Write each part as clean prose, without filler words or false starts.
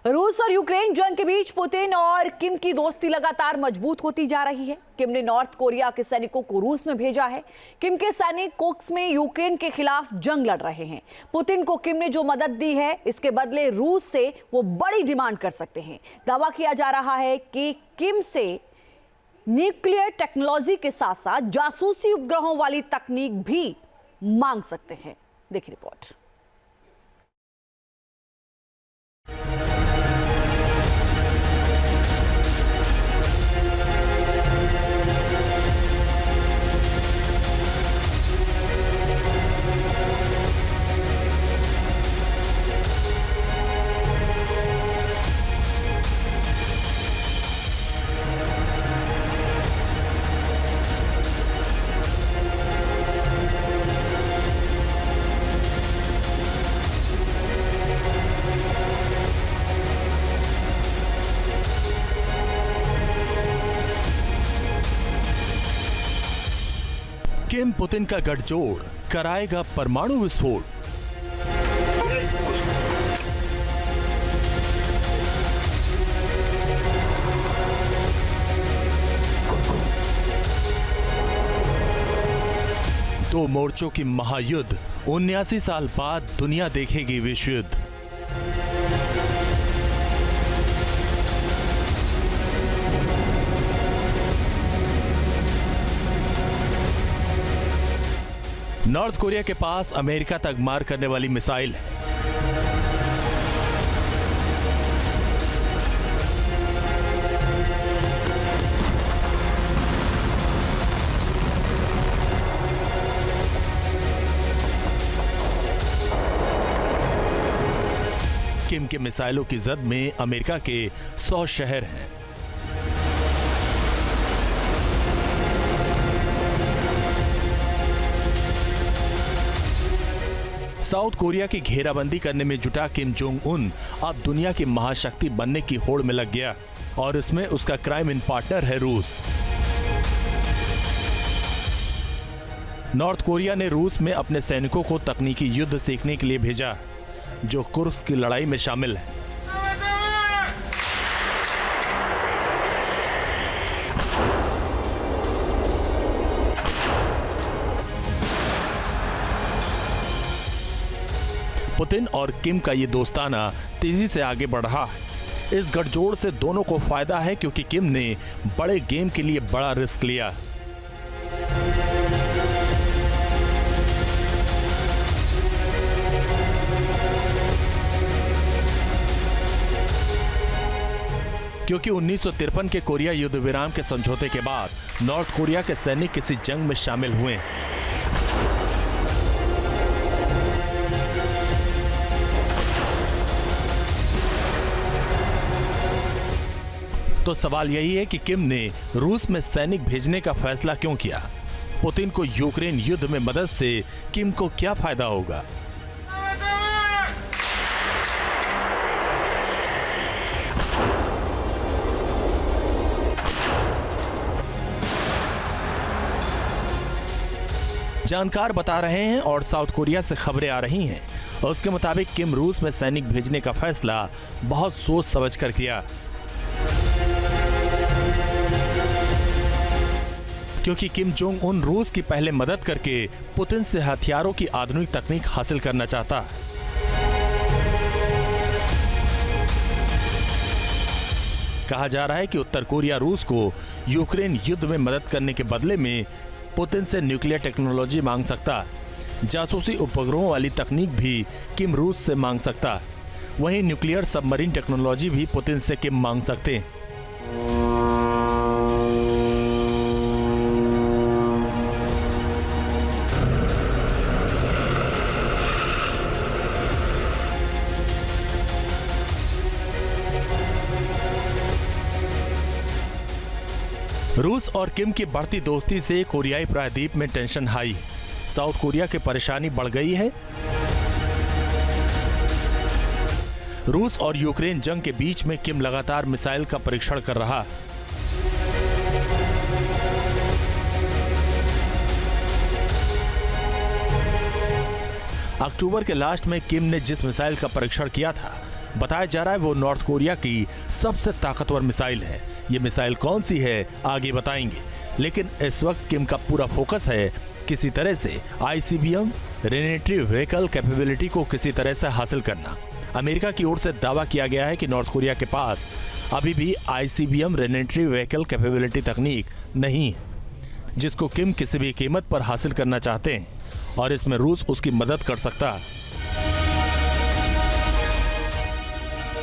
रूस और यूक्रेन जंग के बीच पुतिन और किम की दोस्ती लगातार मजबूत होती जा रही है। किम ने नॉर्थ कोरिया के सैनिकों को रूस में भेजा है। किम के सैनिक कोक्स में यूक्रेन के खिलाफ जंग लड़ रहे हैं। पुतिन को किम ने जो मदद दी है, इसके बदले रूस से वो बड़ी डिमांड कर सकते हैं। दावा किया जा रहा है कि किम से न्यूक्लियर टेक्नोलॉजी के साथ साथ जासूसी उपग्रहों वाली तकनीक भी मांग सकते हैं। देखिए रिपोर्ट। किम पुतिन का गठजोड़ कराएगा परमाणु विस्फोट। दो मोर्चों की महायुद्ध, 79 साल बाद दुनिया देखेगी विश्व युद्ध। नॉर्थ कोरिया के पास अमेरिका तक मार करने वाली मिसाइल है। किम के मिसाइलों की जद में अमेरिका के 100 शहर हैं। साउथ कोरिया की घेराबंदी करने में जुटा किम जोंग उन अब दुनिया की महाशक्ति बनने की होड़ में लग गया और इसमें उसका क्राइम इन पार्टनर है रूस। नॉर्थ कोरिया ने रूस में अपने सैनिकों को तकनीकी युद्ध सीखने के लिए भेजा, जो कुर्स्क की लड़ाई में शामिल है। पुतिन और किम का ये दोस्ताना तेजी से आगे बढ़ रहा है। इस गठजोड़ से दोनों को फायदा है क्योंकि किम ने बड़े गेम के लिए बड़ा रिस्क लिया। क्योंकि 1953 के कोरिया युद्ध विराम के समझौते के बाद नॉर्थ कोरिया के सैनिक किसी जंग में शामिल हुए। तो सवाल यही है कि किम ने रूस में सैनिक भेजने का फैसला क्यों किया? पुतिन को यूक्रेन युद्ध में मदद से किम को क्या फायदा होगा? जानकार बता रहे हैं और साउथ कोरिया से खबरें आ रही हैं, और उसके मुताबिक किम रूस में सैनिक भेजने का फैसला बहुत सोच समझ कर किया, क्योंकि किम जोंग उन रूस की पहले मदद करके पुतिन से हथियारों की आधुनिक तकनीक हासिल करना चाहता। कहा जा रहा है कि उत्तर कोरिया रूस को यूक्रेन युद्ध में मदद करने के बदले में पुतिन से न्यूक्लियर टेक्नोलॉजी मांग सकता। जासूसी उपग्रहों वाली तकनीक भी किम रूस से मांग सकता। वहीं न्यूक्लियर सबमरीन टेक्नोलॉजी भी पुतिन से किम मांग सकते। रूस और किम की बढ़ती दोस्ती से कोरियाई प्रायद्वीप में टेंशन हाई। साउथ कोरिया की परेशानी बढ़ गई है। रूस और यूक्रेन जंग के बीच में किम लगातार मिसाइल का परीक्षण कर रहा। अक्टूबर के लास्ट में किम ने जिस मिसाइल का परीक्षण किया था बताया जा रहा है वो नॉर्थ कोरिया की सबसे ताकतवर मिसाइल है। ये मिसाइल कौन सी है आगे बताएंगे, लेकिन इस वक्त किम का पूरा फोकस है किसी तरह से ICBM रीएंट्री व्हीकल कैपेबिलिटी को किसी तरह से हासिल करना। अमेरिका की ओर से दावा किया गया है कि नॉर्थ कोरिया के पास अभी भी ICBM रीएंट्री व्हीकल कैपेबिलिटी तकनीक नहीं है, जिसको किम किसी भी कीमत पर हासिल करना चाहते हैं और इसमें रूस उसकी मदद कर सकता है।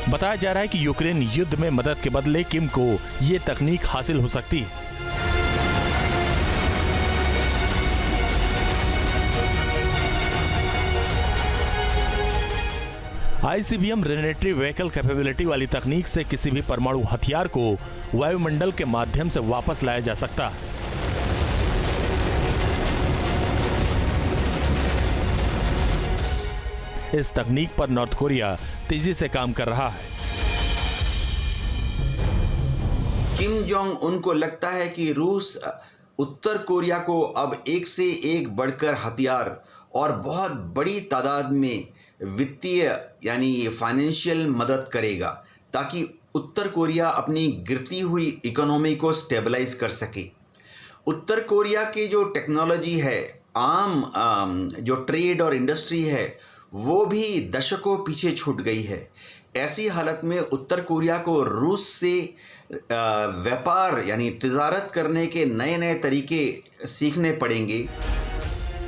बताया जा रहा है कि यूक्रेन युद्ध में मदद के बदले किम को यह तकनीक हासिल हो सकती है। ICBM रीएंट्री व्हीकल कैपेबिलिटी वाली तकनीक से किसी भी परमाणु हथियार को वायुमंडल के माध्यम से वापस लाया जा सकता है। इस तकनीक पर नॉर्थ कोरिया तेजी से काम कर रहा है। किम जोंग उन को लगता है कि रूस उत्तर कोरिया को अब एक से एक बढ़कर हथियार और बहुत बड़ी तादाद में वित्तीय यानी फाइनेंशियल मदद करेगा, ताकि उत्तर कोरिया अपनी गिरती हुई इकोनॉमी को स्टेबलाइज कर सके। उत्तर कोरिया की जो टेक्नोलॉजी है, आम जो ट्रेड और इंडस्ट्री है, वो भी दशकों पीछे छूट गई है। ऐसी हालत में उत्तर कोरिया को रूस से व्यापार यानी तिजारत करने के नए नए तरीके सीखने पड़ेंगे।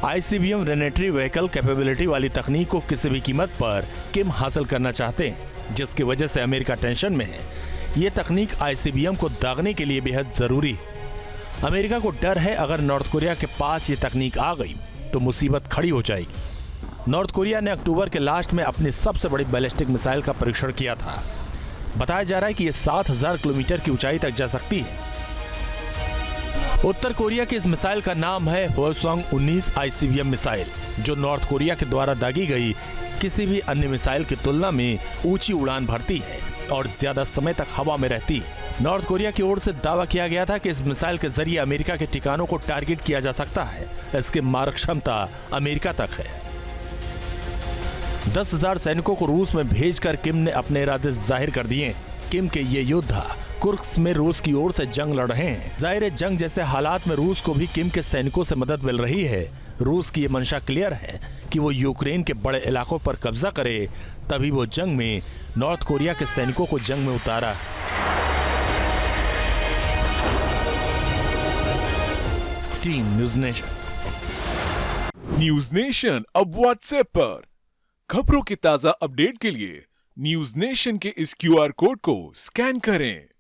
ICBM रीएंट्री व्हीकल कैपेबिलिटी वाली तकनीक को किसी भी कीमत पर किम हासिल करना चाहते हैं, जिसकी वजह से अमेरिका टेंशन में है। ये तकनीक ICBM को दागने के लिए बेहद जरूरी है। अमेरिका को डर है अगर नॉर्थ कोरिया के पास ये तकनीक आ गई तो मुसीबत खड़ी हो जाएगी। नॉर्थ कोरिया ने अक्टूबर के लास्ट में अपनी सबसे बड़ी बैलिस्टिक मिसाइल का परीक्षण किया था। बताया जा रहा है कि ये 7000 किलोमीटर की ऊंचाई तक जा सकती है। उत्तर कोरिया की इस मिसाइल का नाम है हवसोंग 19 ICBM मिसाइल, जो नॉर्थ कोरिया के द्वारा दागी गई किसी भी अन्य मिसाइल की तुलना में ऊंची उड़ान भरती है और ज्यादा समय तक हवा में रहती है। नॉर्थ कोरिया की ओर से दावा किया गया था कि इस मिसाइल के जरिए अमेरिका के ठिकानों को टारगेट किया जा सकता है। इसकी मारक क्षमता अमेरिका तक है। 10,000 सैनिकों को रूस में भेजकर किम ने अपने इरादे जाहिर कर दिए। किम के ये योद्धा कुर्स्क में रूस की ओर से जंग लड़ रहे हैं। जाहिर है जंग जैसे हालात में रूस को भी किम के सैनिकों से मदद मिल रही है। रूस की ये मंशा क्लियर है कि वो यूक्रेन के बड़े इलाकों पर कब्जा करे, तभी वो जंग में नॉर्थ कोरिया के सैनिकों को जंग में उतारा। Team news nation. News nation अब व्हाट्सएप पर खबरों की ताजा अपडेट के लिए न्यूज़ नेशन के इस QR कोड को स्कैन करें